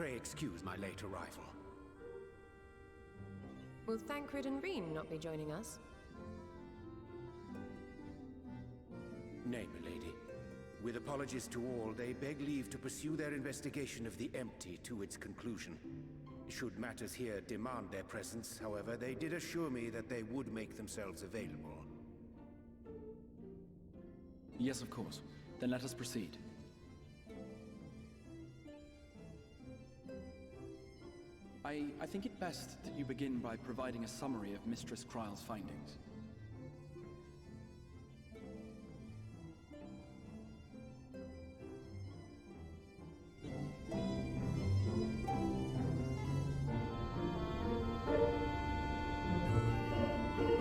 Pray excuse my late arrival. Will Thancred and Reen not be joining us? Nay, milady. With apologies to all, they beg leave to pursue their investigation of the empty to its conclusion. Should matters here demand their presence, however, they did assure me that they would make themselves available. Yes, of course. Then let us proceed. I think it best that you begin by providing a summary of Mistress Kryle's findings.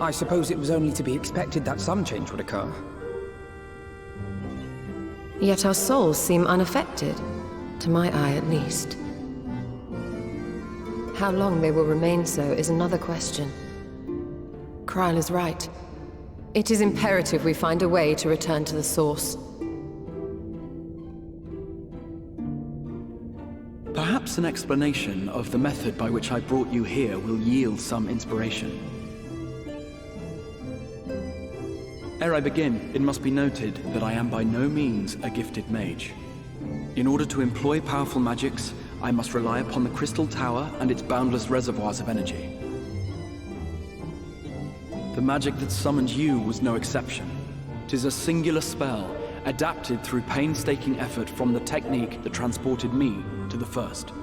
I suppose it was only to be expected that some change would occur. Yet our souls seem unaffected, to my eye at least. How long they will remain so is another question. Kryle is right. It is imperative we find a way to return to the source. Perhaps an explanation of the method by which I brought you here will yield some inspiration. Ere I begin, it must be noted that I am by no means a gifted mage. In order to employ powerful magics, I must rely upon the Crystal Tower and its boundless reservoirs of energy. The magic that summoned you was no exception. 'Tis a singular spell, adapted through painstaking effort from the technique that transported me to the First.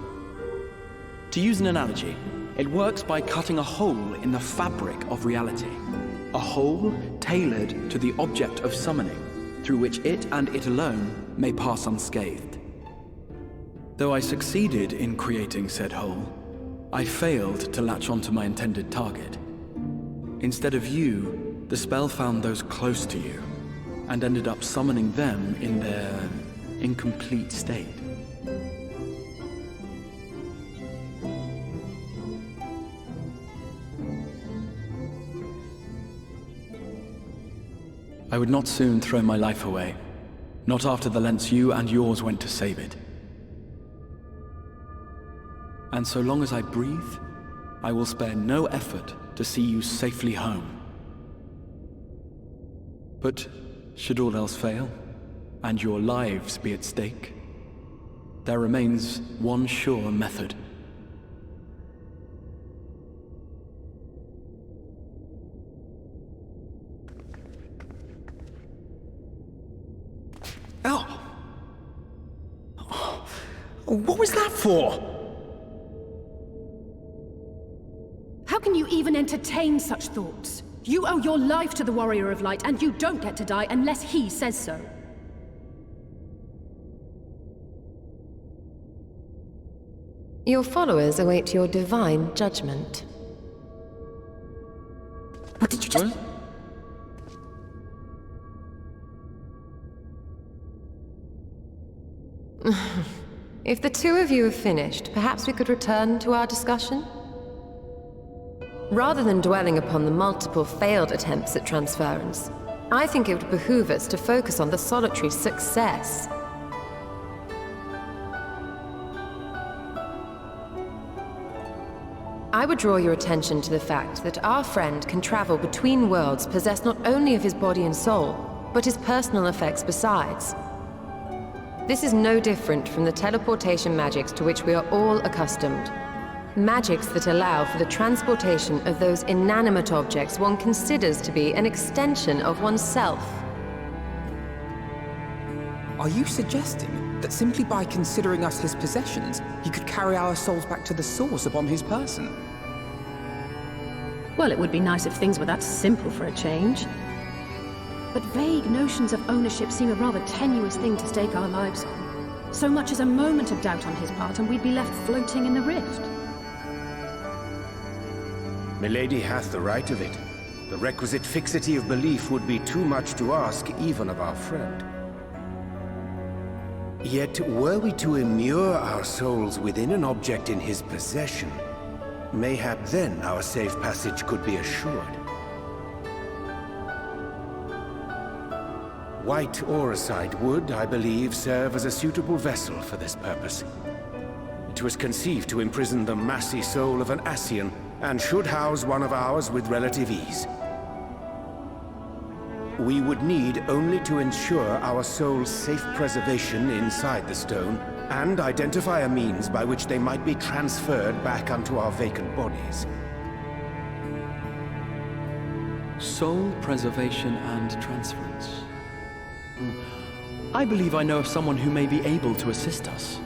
To use an analogy, it works by cutting a hole in the fabric of reality. A hole tailored to the object of summoning, through which it and it alone may pass unscathed. Though I succeeded in creating said hole, I failed to latch onto my intended target. Instead of you, the spell found those close to you, and ended up summoning them in their incomplete state. I would not soon throw my life away, not after the lengths you and yours went to save it. And so long as I breathe, I will spare no effort to see you safely home. But should all else fail, and your lives be at stake, there remains one sure method. Oh! What was that for? How can you even entertain such thoughts? You owe your life to the Warrior of Light, and you don't get to die unless he says so. Your followers await your divine judgment. What did you just... If the two of you have finished, perhaps we could return to our discussion? Rather than dwelling upon the multiple failed attempts at transference, I think it would behoove us to focus on the solitary success. I would draw your attention to the fact that our friend can travel between worlds possessed not only of his body and soul, but his personal effects besides. This is no different from the teleportation magics to which we are all accustomed. Magics that allow for the transportation of those inanimate objects one considers to be an extension of oneself. Are you suggesting that simply by considering us his possessions, he could carry our souls back to the source upon his person? Well, it would be nice if things were that simple for a change. But vague notions of ownership seem a rather tenuous thing to stake our lives on. So much as a moment of doubt on his part, and we'd be left floating in the rift. Milady hath the right of it. The requisite fixity of belief would be too much to ask even of our friend. Yet, were we to immure our souls within an object in his possession, mayhap then our safe passage could be assured. White Auracite would, I believe, serve as a suitable vessel for this purpose. It was conceived to imprison the massy soul of an Ascian, and should house one of ours with relative ease. We would need only to ensure our soul's safe preservation inside the stone, and identify a means by which they might be transferred back unto our vacant bodies. Soul preservation and transference. I believe I know of someone who may be able to assist us.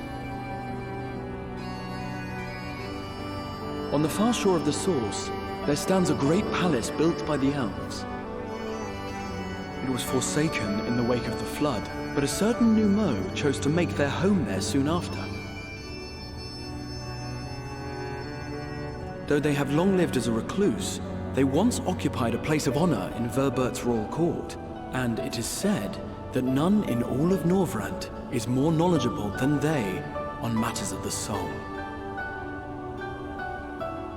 On the far shore of the source, there stands a great palace built by the elves. It was forsaken in the wake of the flood, but a certain Numo chose to make their home there soon after. Though they have long lived as a recluse, they once occupied a place of honor in Verbert's royal court, and it is said that none in all of Norvrant is more knowledgeable than they on matters of the soul.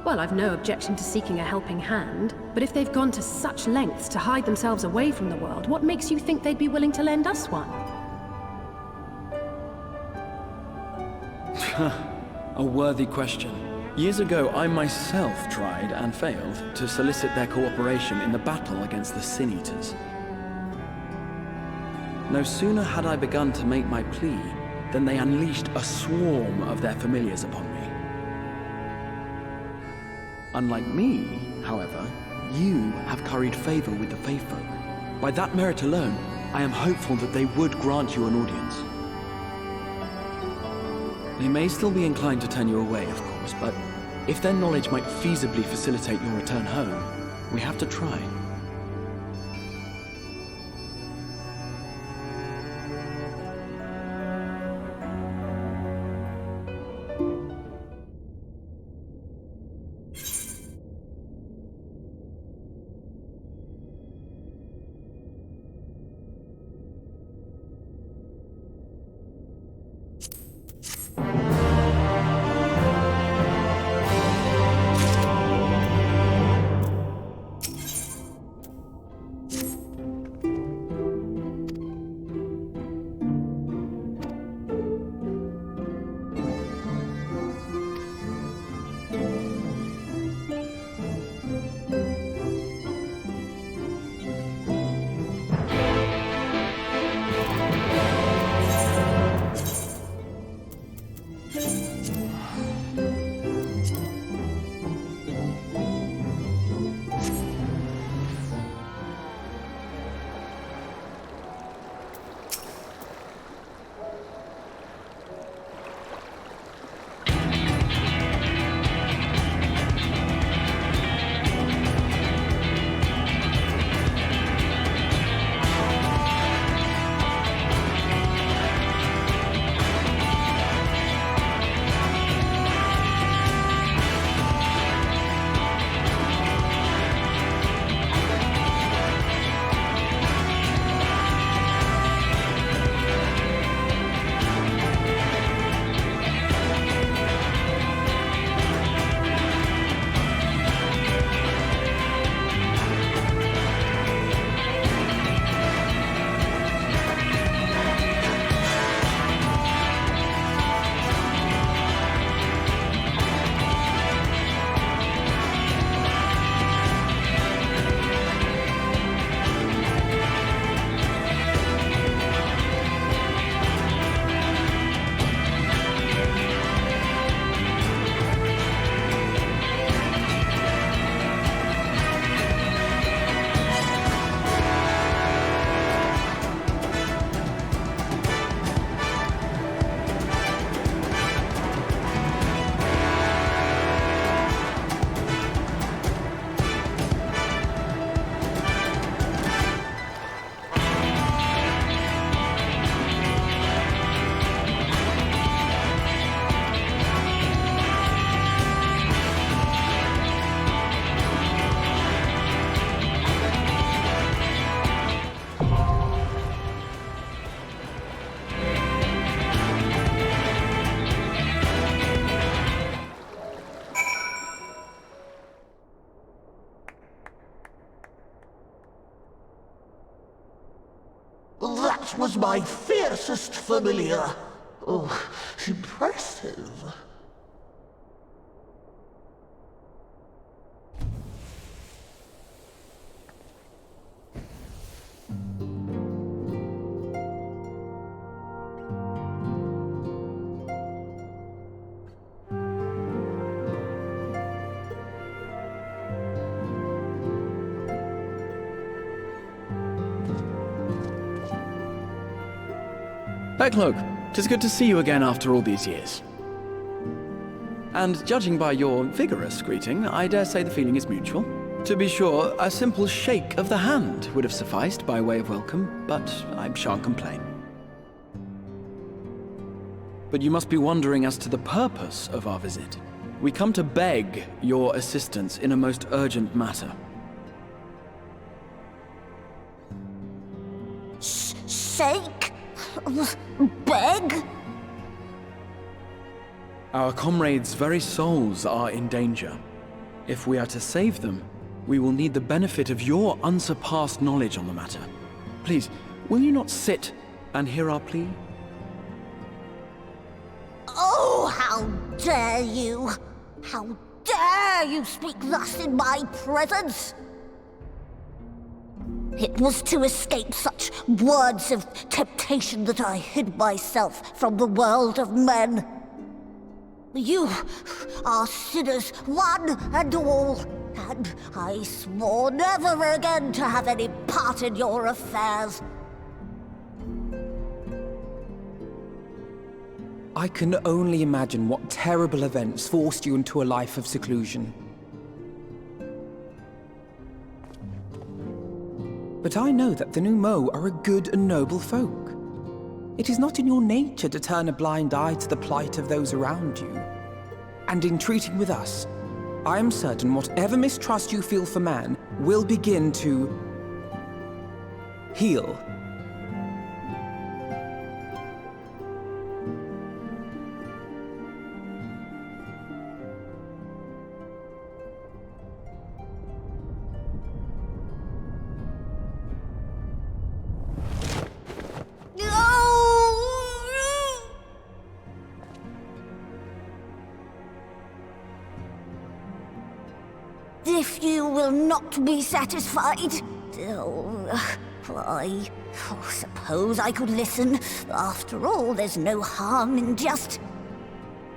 Well, I've no objection to seeking a helping hand, but if they've gone to such lengths to hide themselves away from the world, what makes you think they'd be willing to lend us one? A worthy question. Years ago, I myself tried and failed to solicit their cooperation in the battle against the Sin Eaters. No sooner had I begun to make my plea than they unleashed a swarm of their familiars upon me. Unlike me, however, you have curried favor with the Faefolk. By that merit alone, I am hopeful that they would grant you an audience. They may still be inclined to turn you away, of course, but if their knowledge might feasibly facilitate your return home, we have to try. That was my fiercest familiar. Oh, impressive. Beckloak, 'tis good to see you again after all these years. And judging by your vigorous greeting, I dare say the feeling is mutual. To be sure, a simple shake of the hand would have sufficed by way of welcome, but I shan't complain. But you must be wondering as to the purpose of our visit. We come to beg your assistance in a most urgent matter. Shake? Beg? Our comrades' very souls are in danger. If we are to save them, we will need the benefit of your unsurpassed knowledge on the matter. Please, will you not sit and hear our plea? Oh, how dare you! How dare you speak thus in my presence! It was to escape such words of temptation that I hid myself from the world of men. You are sinners, one and all, and I swore never again to have any part in your affairs. I can only imagine what terrible events forced you into a life of seclusion. But I know that the Numo are a good and noble folk. It is not in your nature to turn a blind eye to the plight of those around you. And in treating with us, I am certain whatever mistrust you feel for man will begin to heal. If you will not be satisfied, I suppose I could listen. After all, there's no harm in just...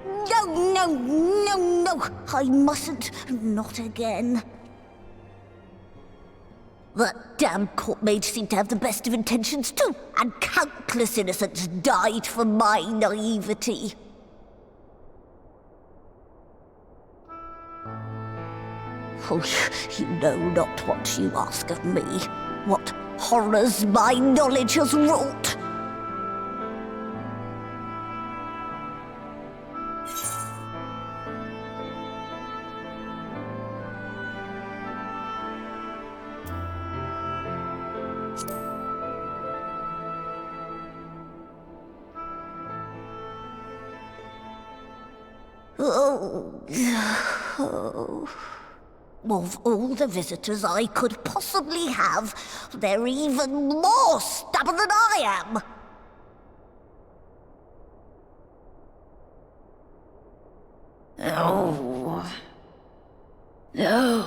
No, I mustn't. Not again. That damn court mage seemed to have the best of intentions too, and countless innocents died for my naivety. Oh, you know not what you ask of me, what horrors my knowledge has wrought. Of all the visitors I could possibly have, they're even more stubborn than I am. Oh. No.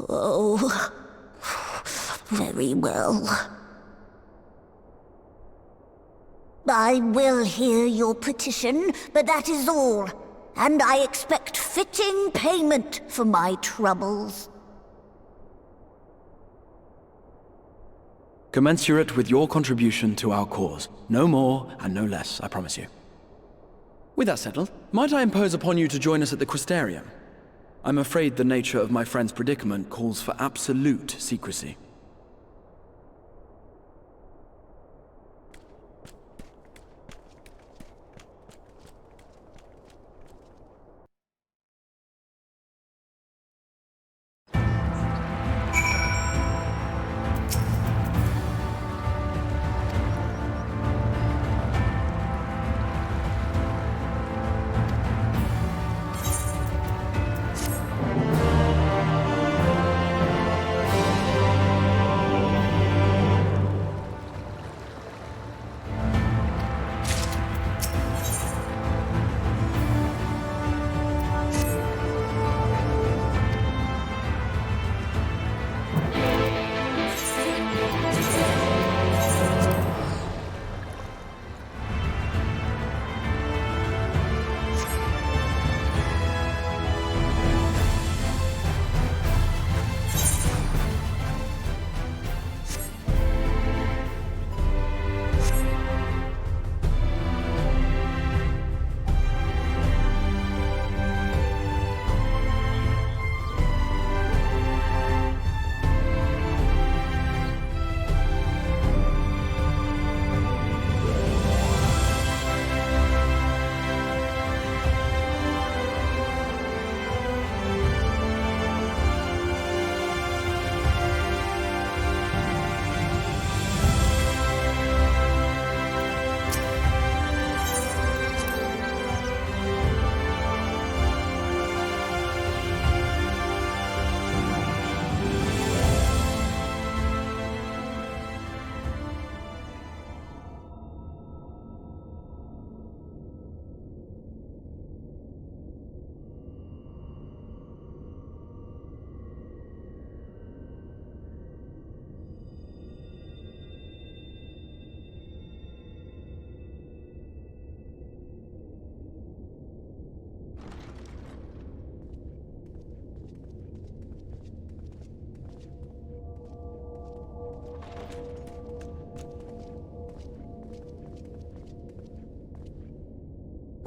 Oh. Very well. I will hear your petition, but that is all. And I expect fitting payment for my troubles. Commensurate with your contribution to our cause. No more and no less, I promise you. With that settled, might I impose upon you to join us at the Crystarium? I'm afraid the nature of my friend's predicament calls for absolute secrecy.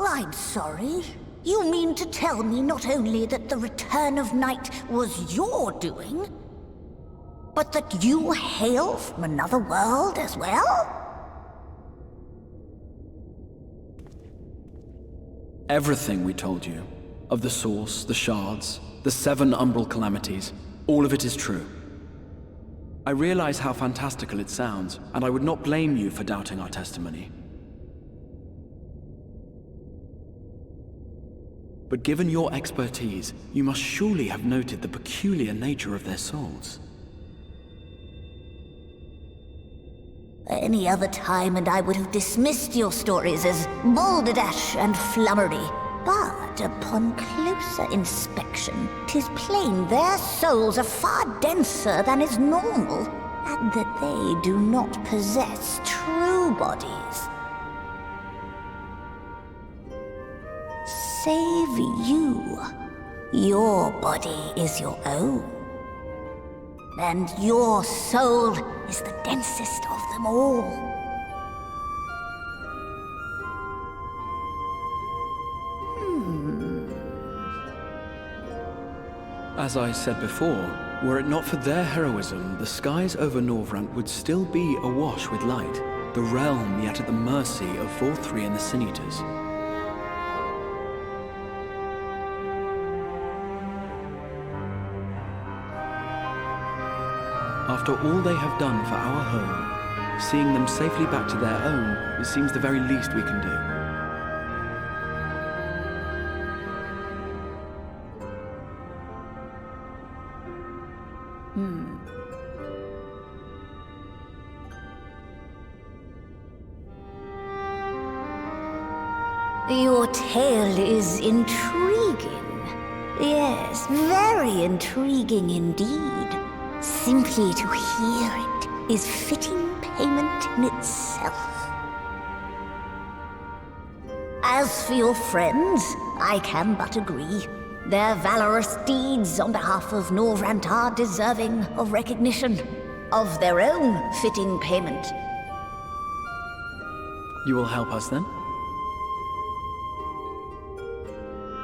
I'm sorry. You mean to tell me not only that the return of night was your doing, but that you hail from another world as well? Everything we told you, of the source, the shards, the 7 umbral calamities, all of it is true. I realize how fantastical it sounds, and I would not blame you for doubting our testimony. But given your expertise, you must surely have noted the peculiar nature of their souls. Any other time and I would have dismissed your stories as balderdash and flummery. But upon closer inspection, 'tis plain their souls are far denser than is normal, and that they do not possess true bodies. Save you. Your body is your own. And your soul is the densest of them all. As I said before, were it not for their heroism, the skies over Norvrant would still be awash with light, the realm yet at the mercy of Vorthri and the Sin Eaters. After all they have done for our home, seeing them safely back to their own, it seems the very least we can do. Your tale is intriguing. Yes, very intriguing indeed. Simply to hear it is fitting payment in itself. As for your friends, I can but agree. Their valorous deeds on behalf of Norvrant are deserving of recognition, of their own fitting payment. You will help us then?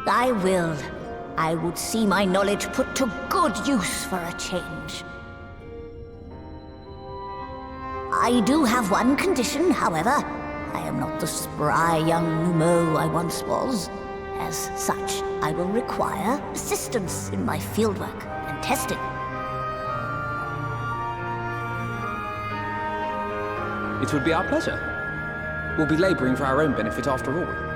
I will. I would see my knowledge put to good use for a change. I do have one condition, however. I am not the spry young Numo I once was. As such, I will require assistance in my fieldwork and testing. It would be our pleasure. We'll be laboring for our own benefit after all.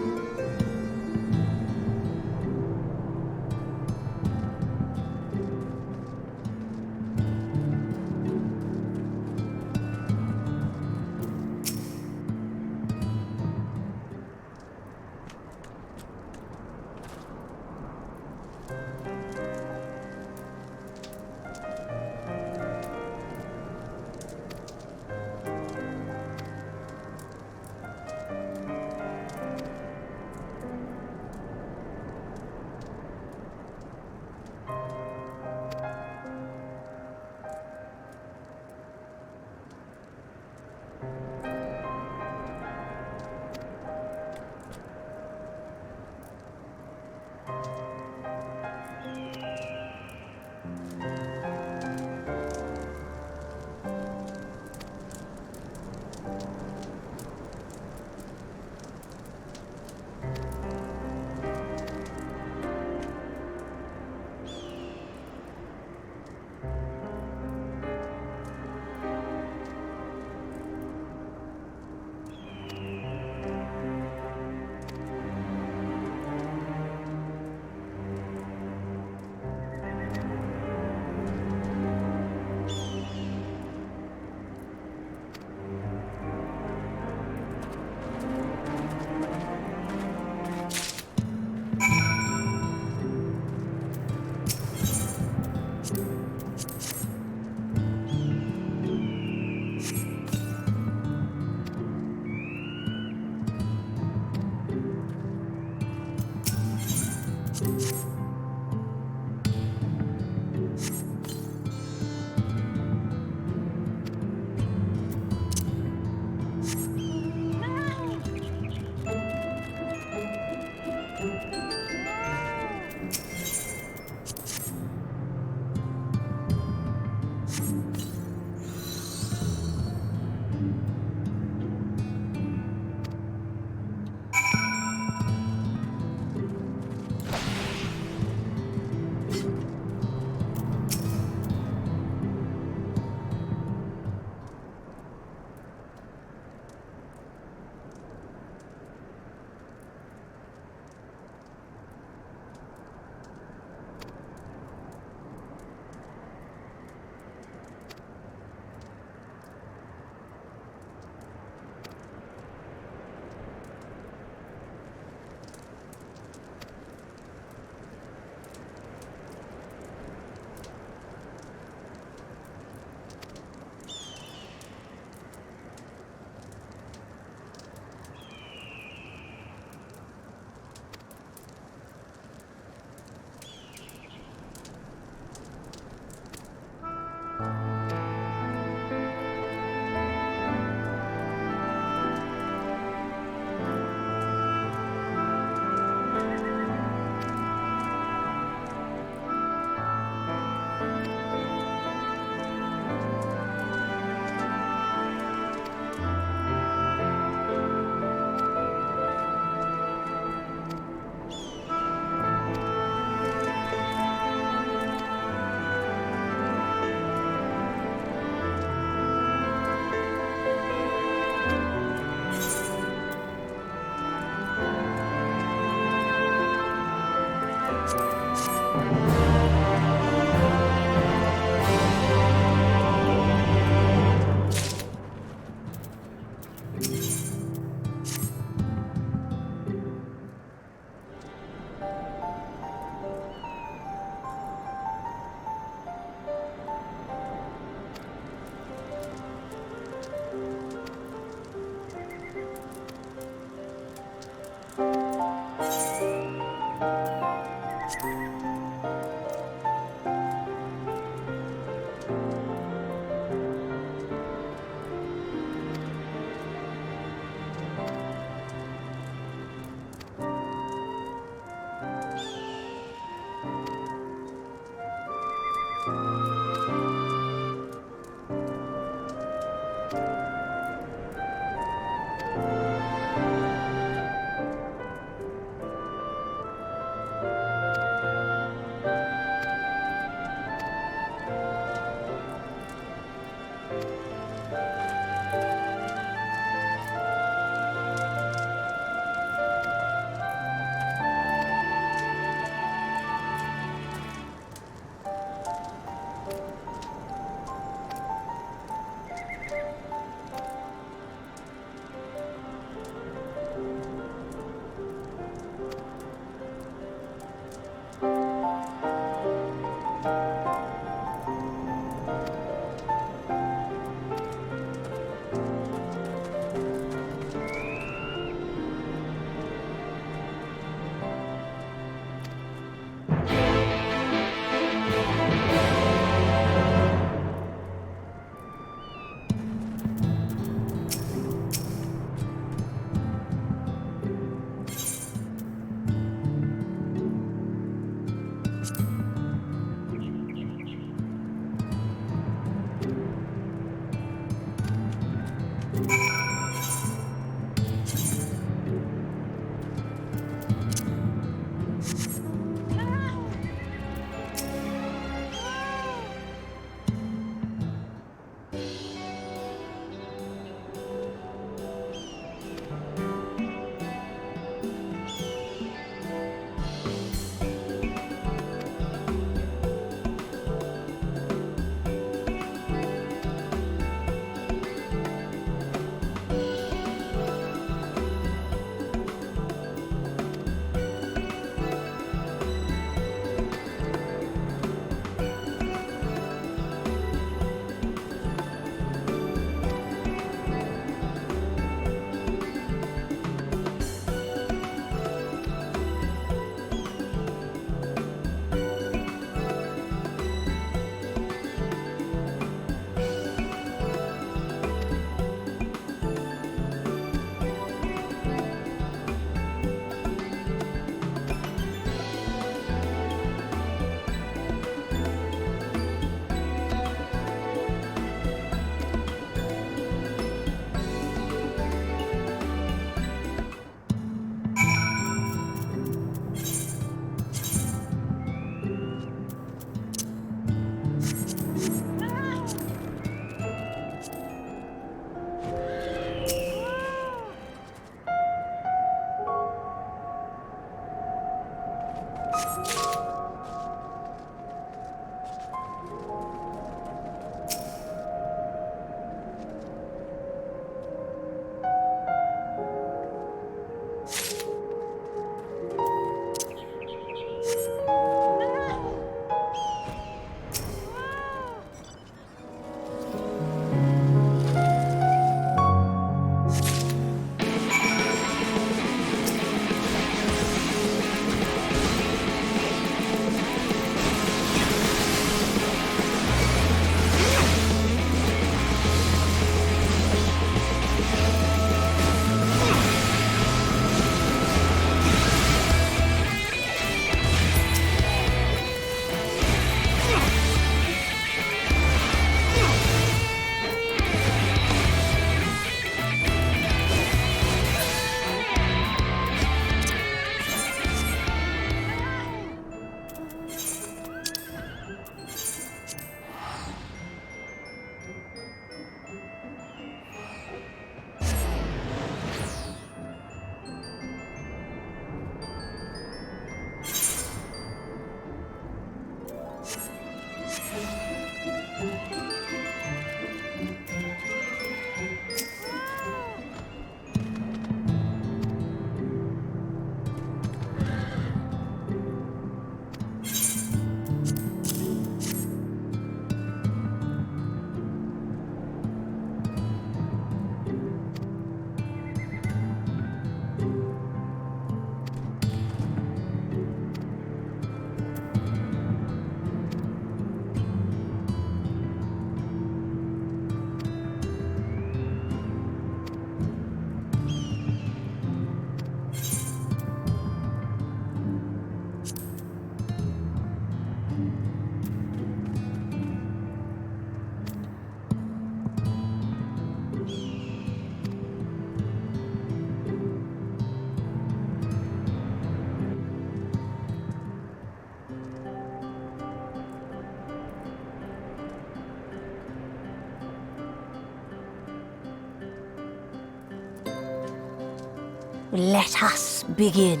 let us begin.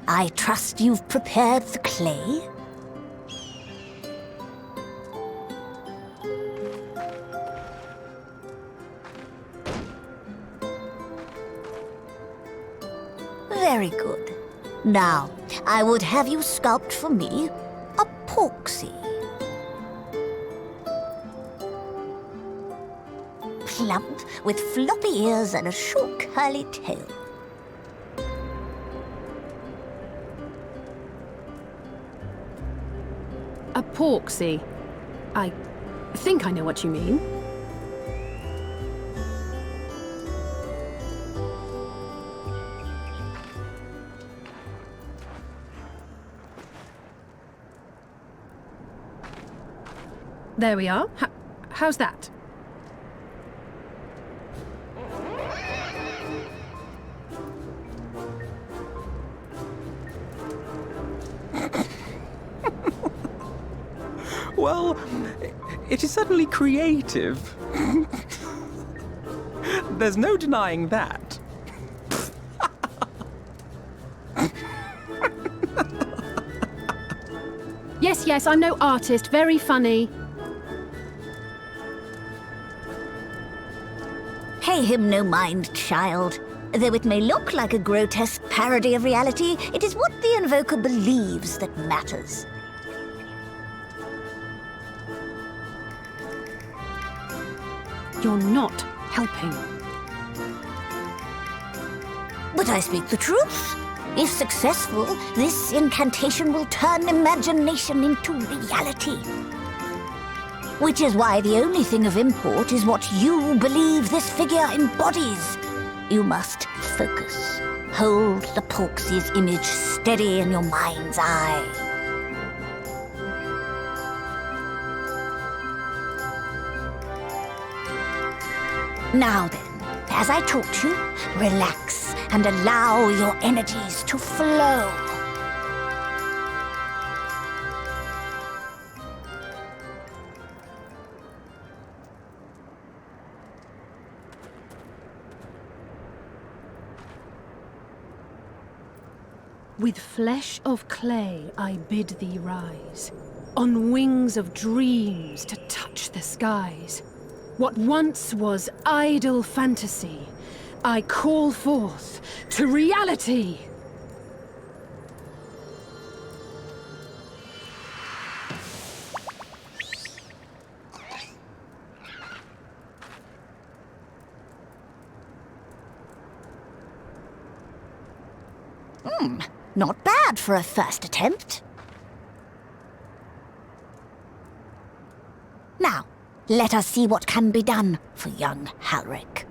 I trust you've prepared the clay? Very good. Now, I would have you sculpt for me a porksy. Plump, with floppy ears and a short curly tail. A porksy. I think I know what you mean. There we are. How's that? Well, it is certainly creative. There's no denying that. Yes, I'm no artist. Very funny. Pay him no mind, child. Though it may look like a grotesque parody of reality, it is what the invoker believes that matters. You're not helping. But I speak the truth. If successful, this incantation will turn imagination into reality. Which is why the only thing of import is what you believe this figure embodies. You must focus. Hold the porksy's image steady in your mind's eye. Now then, as I taught you, relax and allow your energies to flow. With flesh of clay I bid thee rise, on wings of dreams to touch the skies. What once was idle fantasy, I call forth to reality. Not bad for a first attempt. Now, let us see what can be done for young Halric.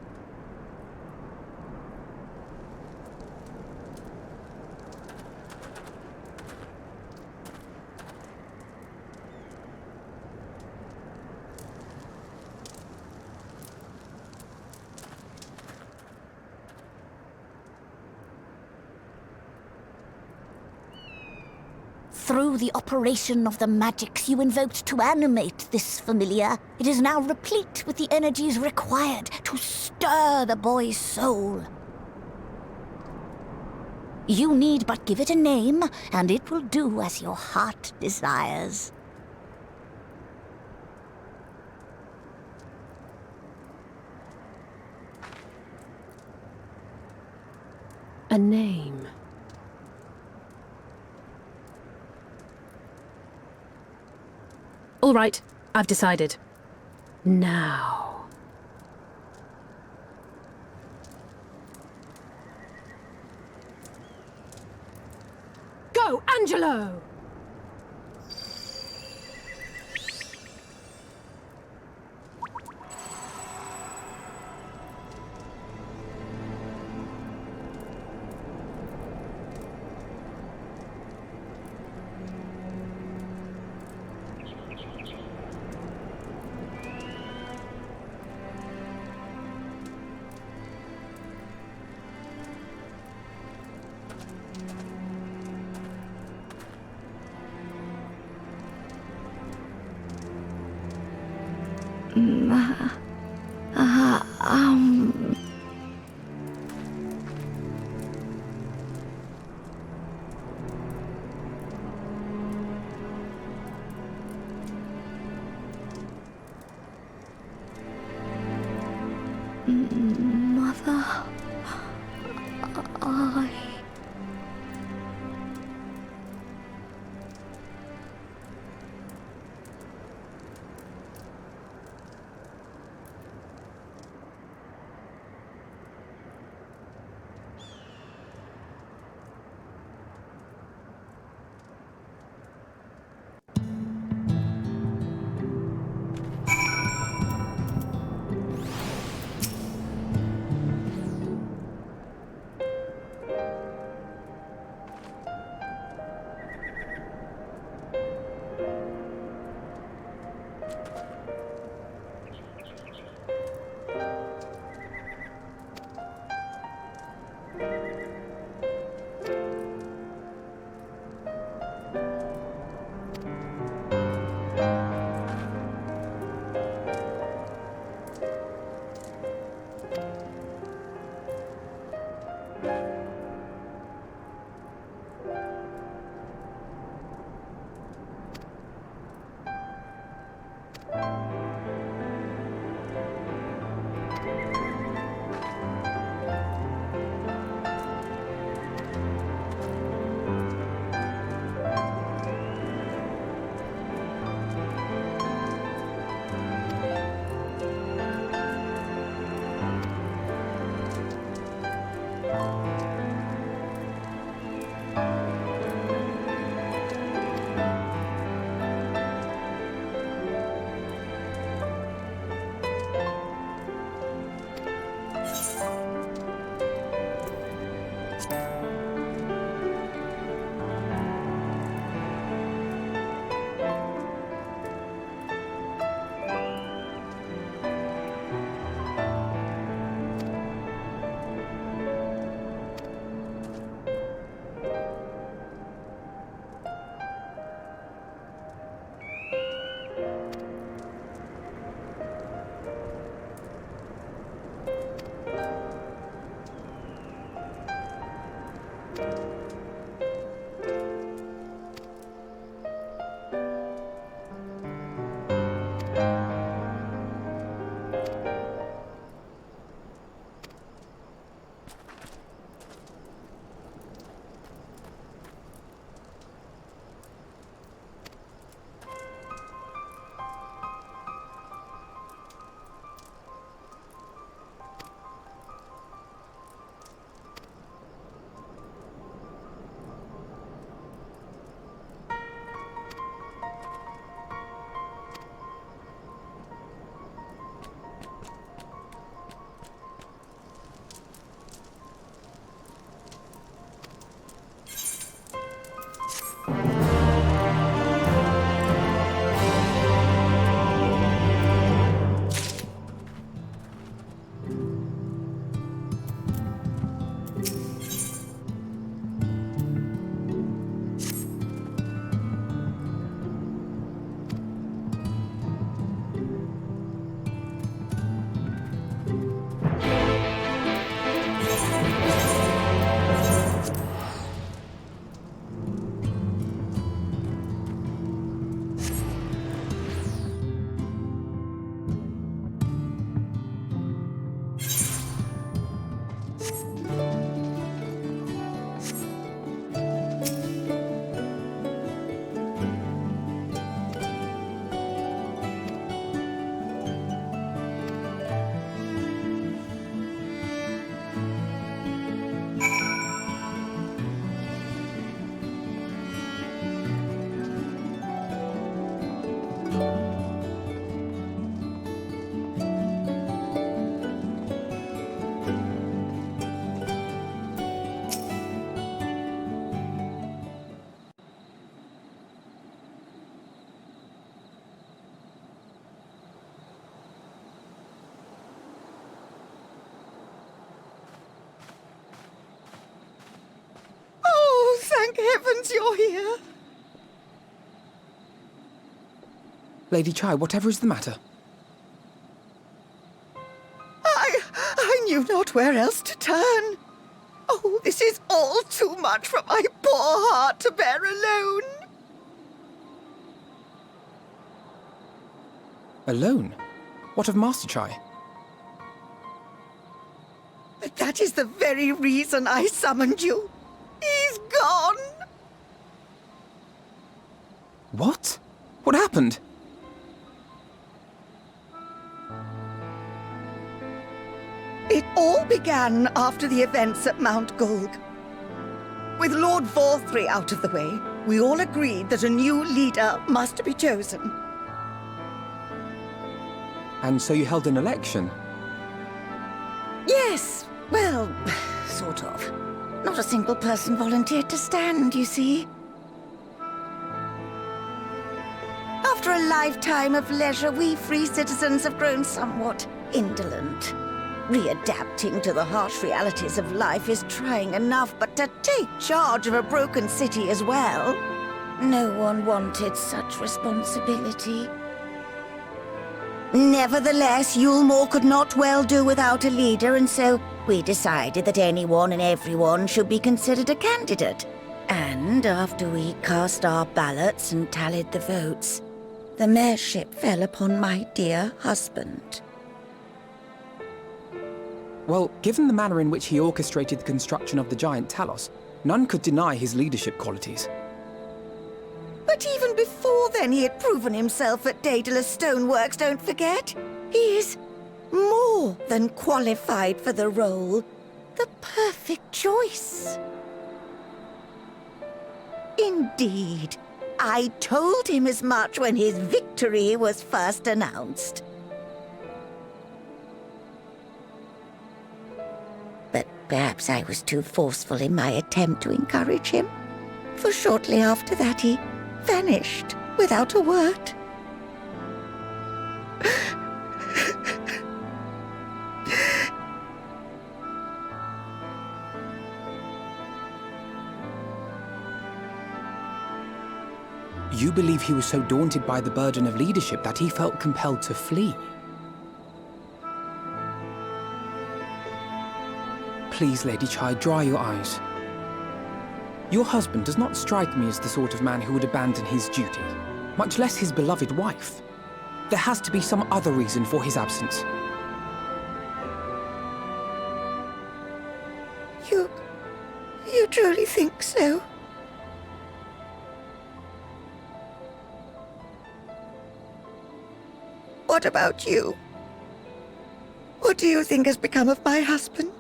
Through the operation of the magics you invoked to animate this familiar, it is now replete with the energies required to stir the boy's soul. You need but give it a name, and it will do as your heart desires. A name. All right, I've decided. Now. Go, Angelo! Mother, I... Thank heavens you're here. Lady Chai, whatever is the matter? I knew not where else to turn. Oh, this is all too much for my poor heart to bear alone. Alone? What of Master Chai? That is the very reason I summoned you. He's gone. What? What happened? It all began after the events at Mount Gulg. With Lord Vorthry out of the way, we all agreed that a new leader must be chosen. And so you held an election? Yes, well, sort of. Not a single person volunteered to stand, you see. After a lifetime of leisure, we free citizens have grown somewhat indolent. Readapting to the harsh realities of life is trying enough, but to take charge of a broken city as well? No one wanted such responsibility. Nevertheless, Yulmore could not well do without a leader, and so we decided that anyone and everyone should be considered a candidate. And after we cast our ballots and tallied the votes, the mayorship fell upon my dear husband. Well, given the manner in which he orchestrated the construction of the giant Talos, none could deny his leadership qualities. But even before then, he had proven himself at Daedalus Stoneworks, don't forget. He is more than qualified for the role. The perfect choice. Indeed. I told him as much when his victory was first announced. But perhaps I was too forceful in my attempt to encourage him. For shortly after that, he vanished without a word. You believe he was so daunted by the burden of leadership that he felt compelled to flee? Please, Lady Chai, dry your eyes. Your husband does not strike me as the sort of man who would abandon his duty, much less his beloved wife. There has to be some other reason for his absence. You truly think so? What about you? What do you think has become of my husband?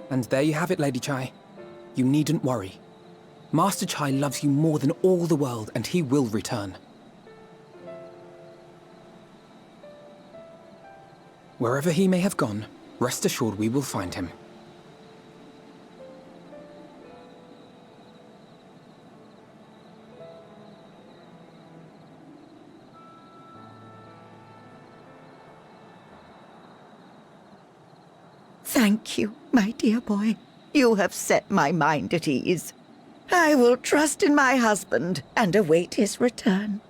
And there you have it, Lady Chai. You needn't worry. Master Chai loves you more than all the world, and he will return. Wherever he may have gone, rest assured we will find him. Thank you, my dear boy. You have set my mind at ease. I will trust in my husband and await his return.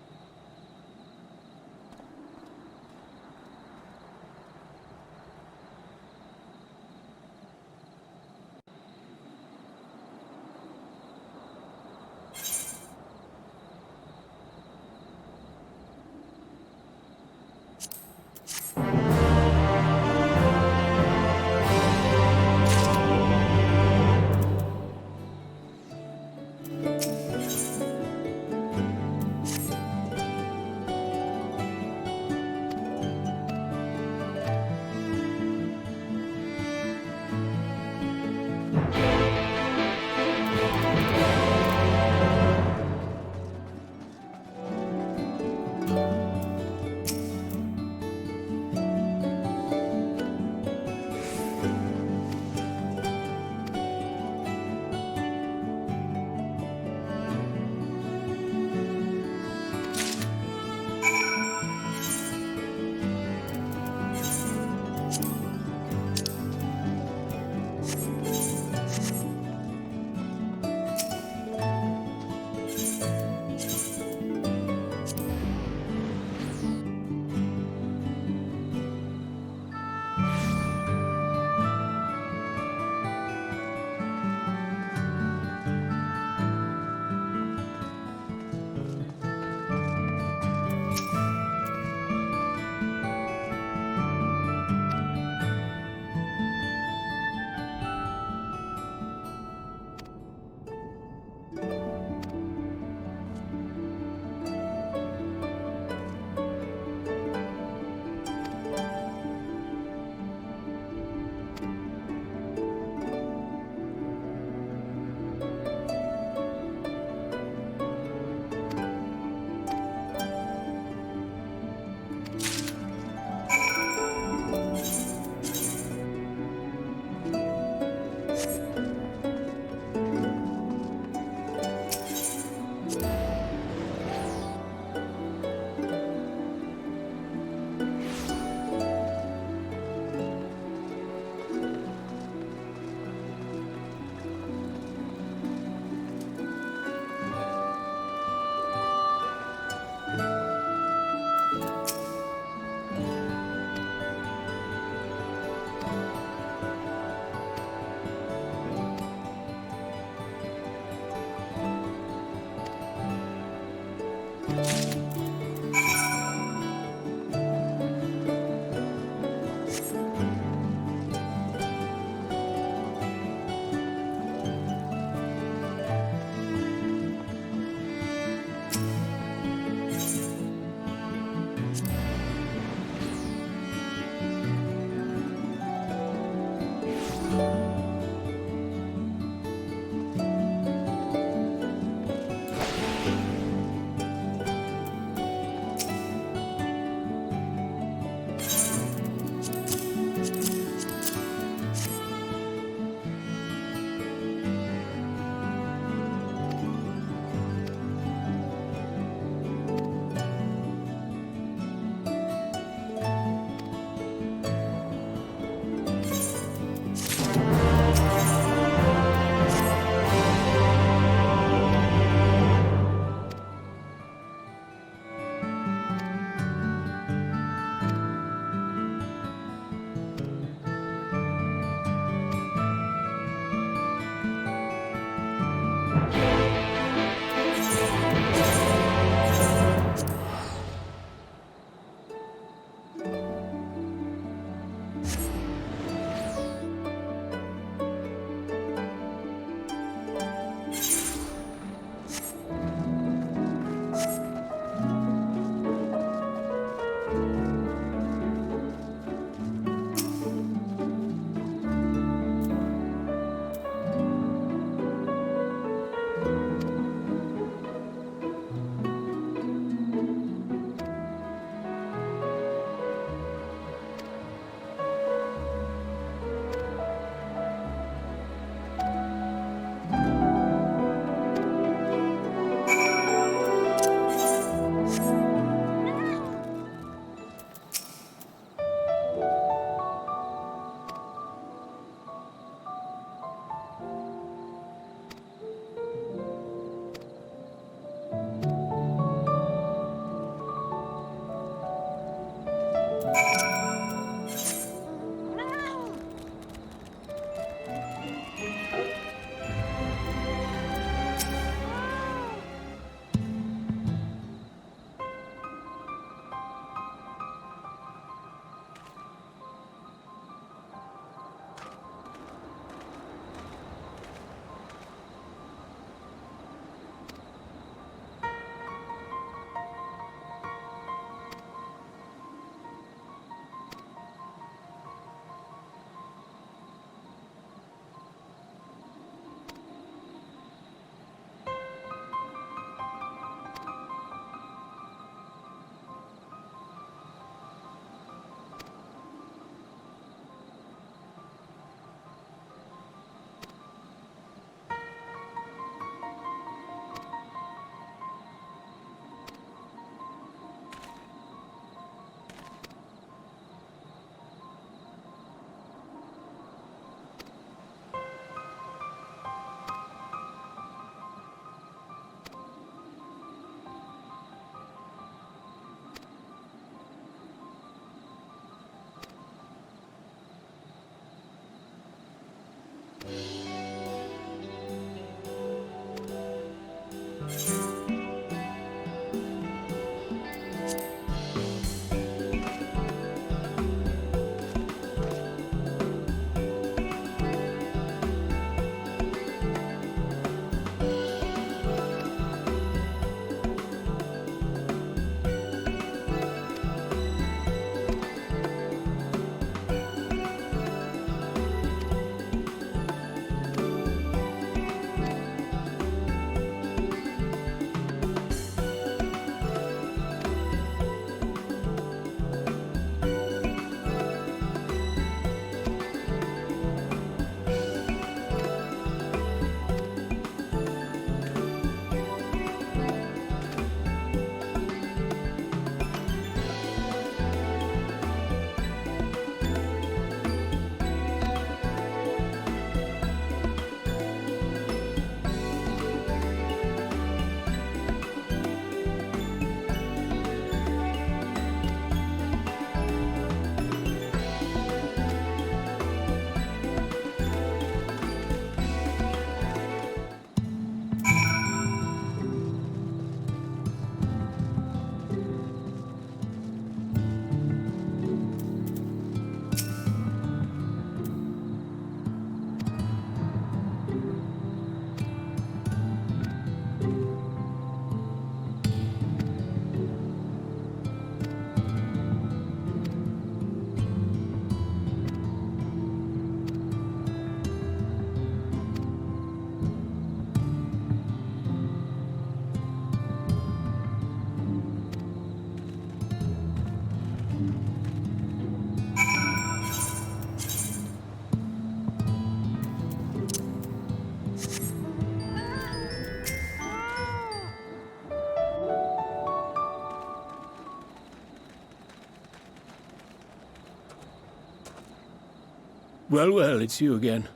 Well, well, it's you again.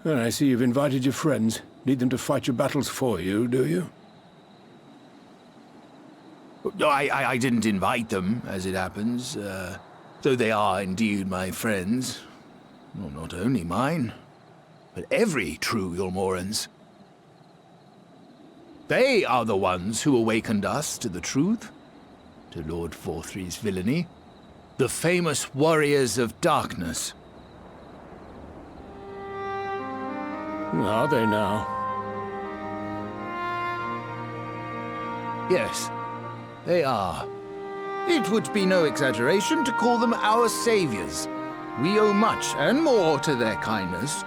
Well, I see you've invited your friends. Need them to fight your battles for you, do you? No, I didn't invite them, as it happens, though they are indeed my friends. Well, not only mine, but every true Yulmoran's. They are the ones who awakened us to the truth, to Lord Forthry's villainy, the famous warriors of darkness. Are they now? Yes, they are. It would be no exaggeration to call them our saviors. We owe much and more to their kindness,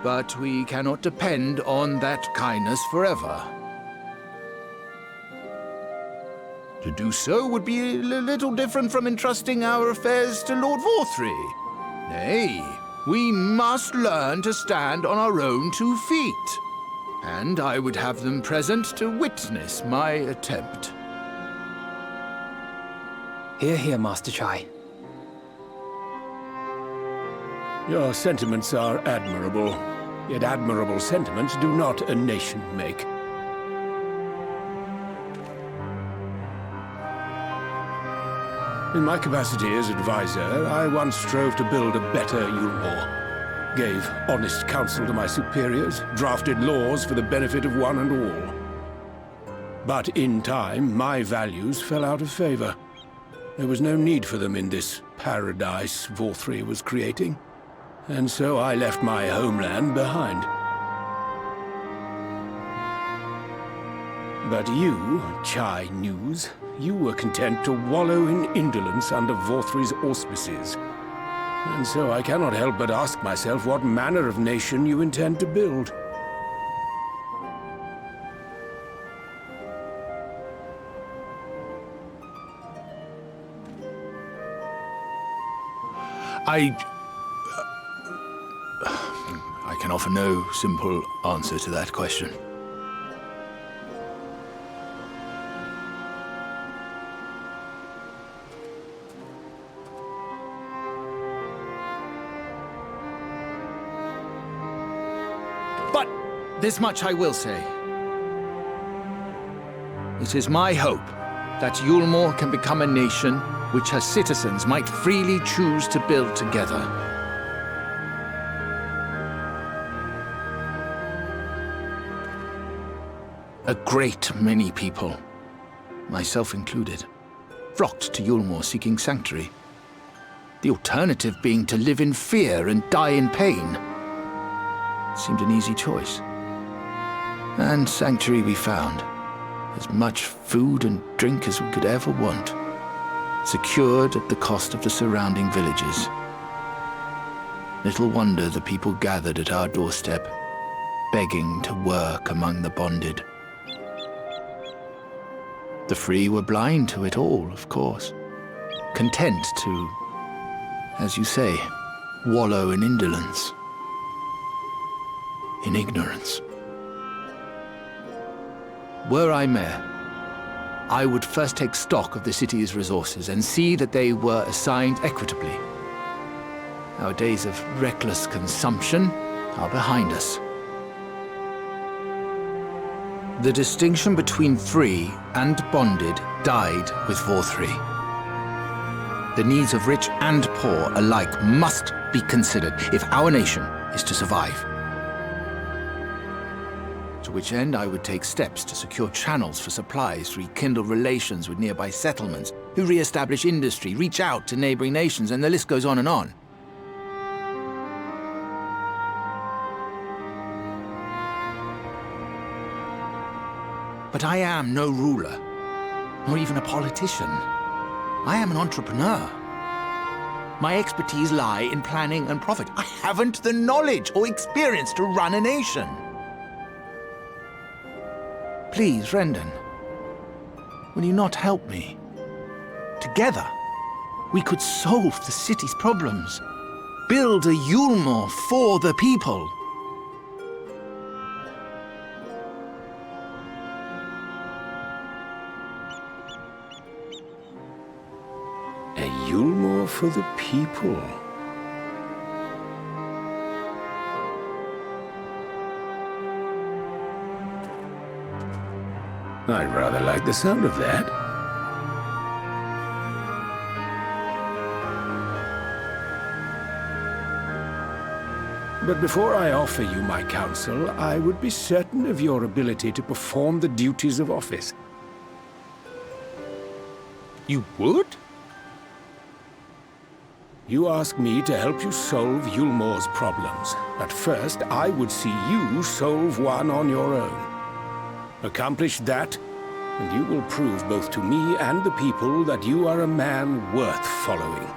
but we cannot depend on that kindness forever. To do so would be a little different from entrusting our affairs to Lord Forthry. Nay, we must learn to stand on our own 2 feet. And I would have them present to witness my attempt. Hear, hear, Master Chai. Your sentiments are admirable. Yet admirable sentiments do not a nation make. In my capacity as advisor, I once strove to build a better Yulmore. Gave honest counsel to my superiors, drafted laws for the benefit of one and all. But in time, my values fell out of favor. There was no need for them in this paradise Forthry was creating. And so I left my homeland behind. But you, Chai News, you were content to wallow in indolence under Forthry's auspices. And so I cannot help but ask myself what manner of nation you intend to build. I can offer no simple answer to that question. But this much I will say. It is my hope that Yulmore can become a nation which her citizens might freely choose to build together. A great many people, myself included, flocked to Yulmore seeking sanctuary. The alternative being to live in fear and die in pain. Seemed an easy choice. And sanctuary we found. As much food and drink as we could ever want. Secured at the cost of the surrounding villages. Little wonder the people gathered at our doorstep, begging to work among the bonded. The free were blind to it all, of course. Content to, as you say, wallow in indolence. In ignorance. Were I mayor, I would first take stock of the city's resources and see that they were assigned equitably. Our days of reckless consumption are behind us. The distinction between free and bonded died with Forthry. The needs of rich and poor alike must be considered if our nation is to survive. To which end I would take steps to secure channels for supplies, to rekindle relations with nearby settlements, to re-establish industry, reach out to neighboring nations, and the list goes on and on. But I am no ruler, nor even a politician. I am an entrepreneur. My expertise lie in planning and profit. I haven't the knowledge or experience to run a nation. Please, Rendon, will you not help me? Together, we could solve the city's problems. Build a Yulmore for the people. A Yulmore for the people. I rather like the sound of that. But before I offer you my counsel, I would be certain of your ability to perform the duties of office. You would? You ask me to help you solve Yulmore's problems. But first, I would see you solve one on your own. Accomplish that, and you will prove both to me and the people that you are a man worth following.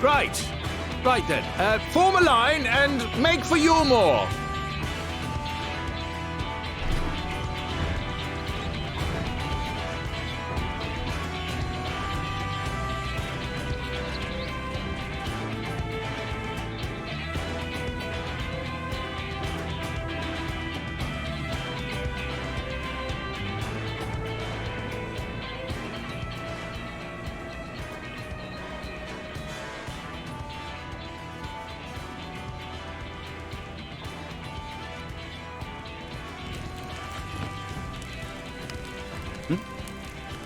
Right. Right then. Form a line and make for Yulmore.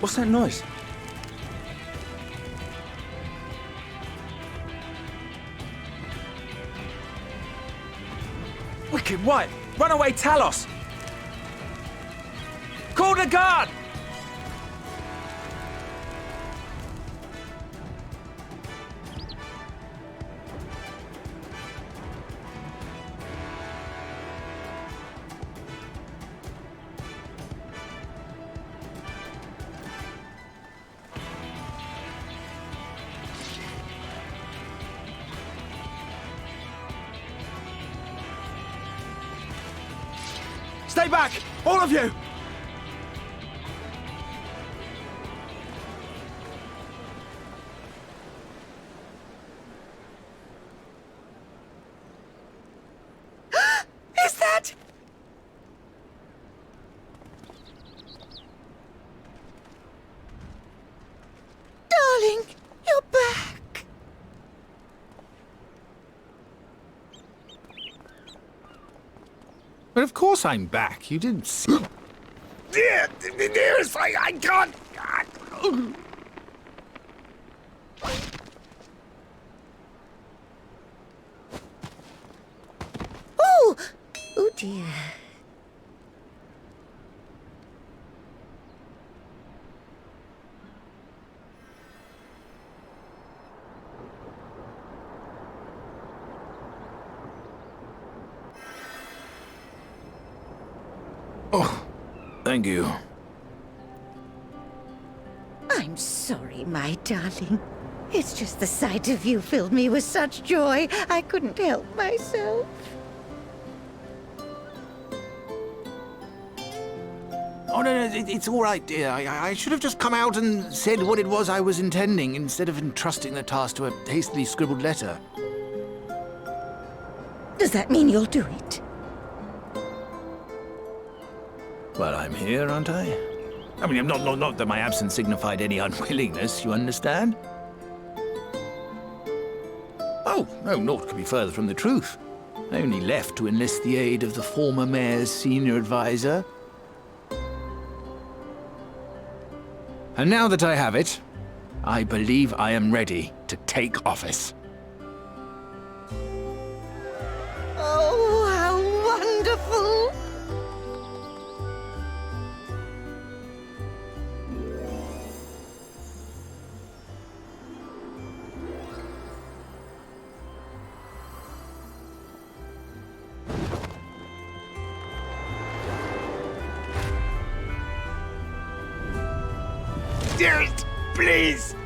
What's that noise? Wicked White! Runaway Talos! Call the guard! Stay back! All of you! Is that... Darling, you're back. But of course I'm back. You didn't see... Dearest, I can't... Oh! Oh dear. Oh, thank you. I'm sorry, my darling. It's just the sight of you filled me with such joy, I couldn't help myself. Oh, no, it's all right, dear. I should have just come out and said what it was I was intending, instead of entrusting the task to a hastily scribbled letter. Does that mean you'll do it? Well, I'm here, aren't I? I mean, not that my absence signified any unwillingness, you understand? Oh, no, naught could be further from the truth. I only left to enlist the aid of the former mayor's senior advisor. And now that I have it, I believe I am ready to take office. Oh, how wonderful! Dearest, please!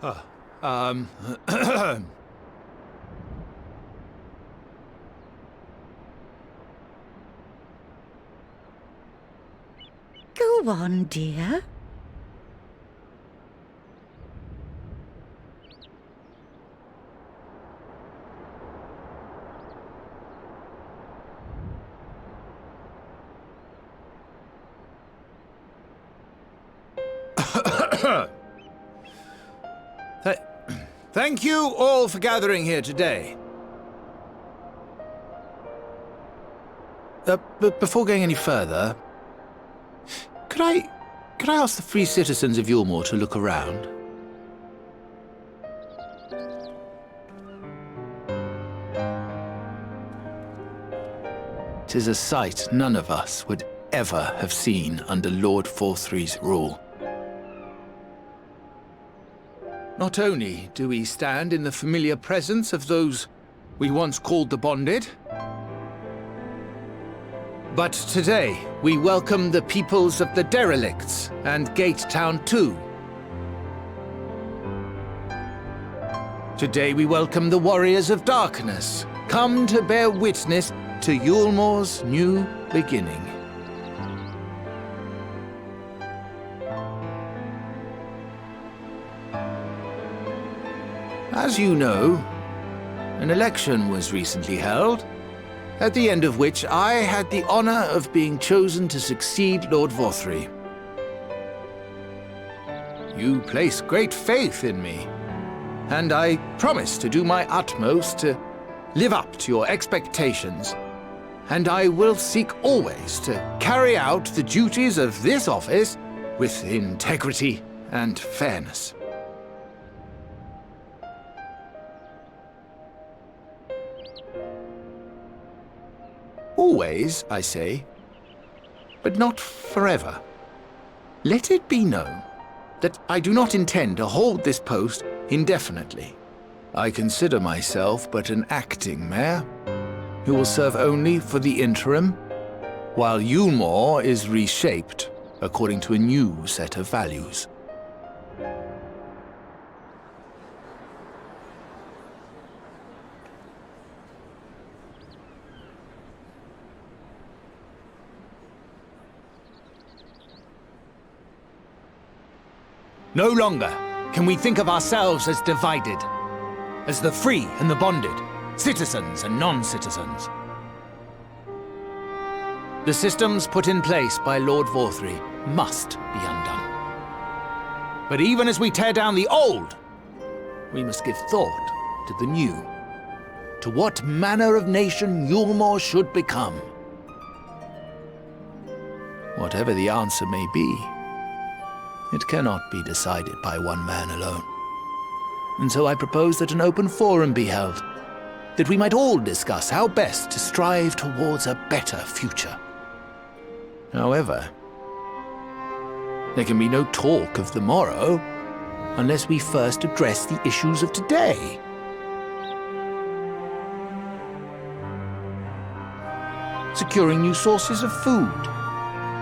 Go on, dear. Thank you all for gathering here today. But before going any further, could I ask the free citizens of Yulmore to look around? 'Tis a sight none of us would ever have seen under Lord Forthry's rule. Not only do we stand in the familiar presence of those we once called the Bonded, but today we welcome the peoples of the Derelicts and Gate Town too. Today we welcome the Warriors of Darkness, come to bear witness to Yulmore's new beginning. As you know, an election was recently held, at the end of which I had the honor of being chosen to succeed Lord Forthry. You place great faith in me, and I promise to do my utmost to live up to your expectations, and I will seek always to carry out the duties of this office with integrity and fairness. Always, I say, but not forever. Let it be known that I do not intend to hold this post indefinitely. I consider myself but an acting mayor, who will serve only for the interim, while Yulmore is reshaped according to a new set of values. No longer can we think of ourselves as divided, as the free and the bonded, citizens and non-citizens. The systems put in place by Lord Forthry must be undone. But even as we tear down the old, we must give thought to the new, to what manner of nation Yulmore should become. Whatever the answer may be, it cannot be decided by one man alone. And so I propose that an open forum be held, that we might all discuss how best to strive towards a better future. However, there can be no talk of the morrow unless we first address the issues of today. Securing new sources of food,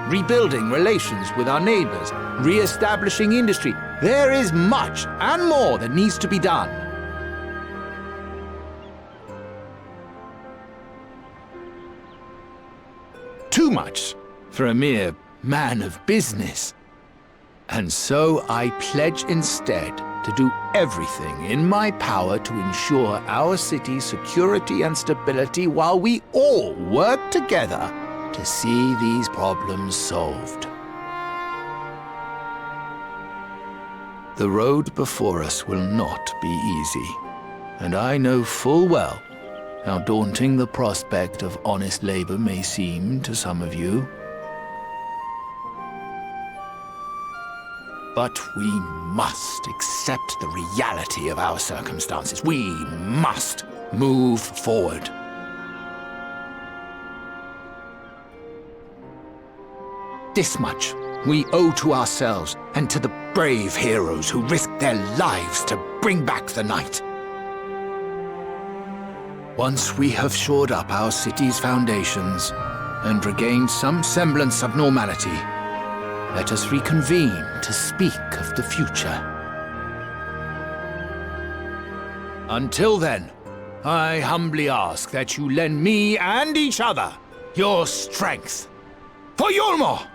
rebuilding relations with our neighbors, re-establishing industry. There is much and more that needs to be done. Too much for a mere man of business. And so I pledge instead to do everything in my power to ensure our city's security and stability while we all work together to see these problems solved. The road before us will not be easy, and I know full well how daunting the prospect of honest labor may seem to some of you. But we must accept the reality of our circumstances. We must move forward. This much we owe to ourselves and to the brave heroes who risked their lives to bring back the night. Once we have shored up our city's foundations and regained some semblance of normality, let us reconvene to speak of the future. Until then, I humbly ask that you lend me and each other your strength. For Yulmore!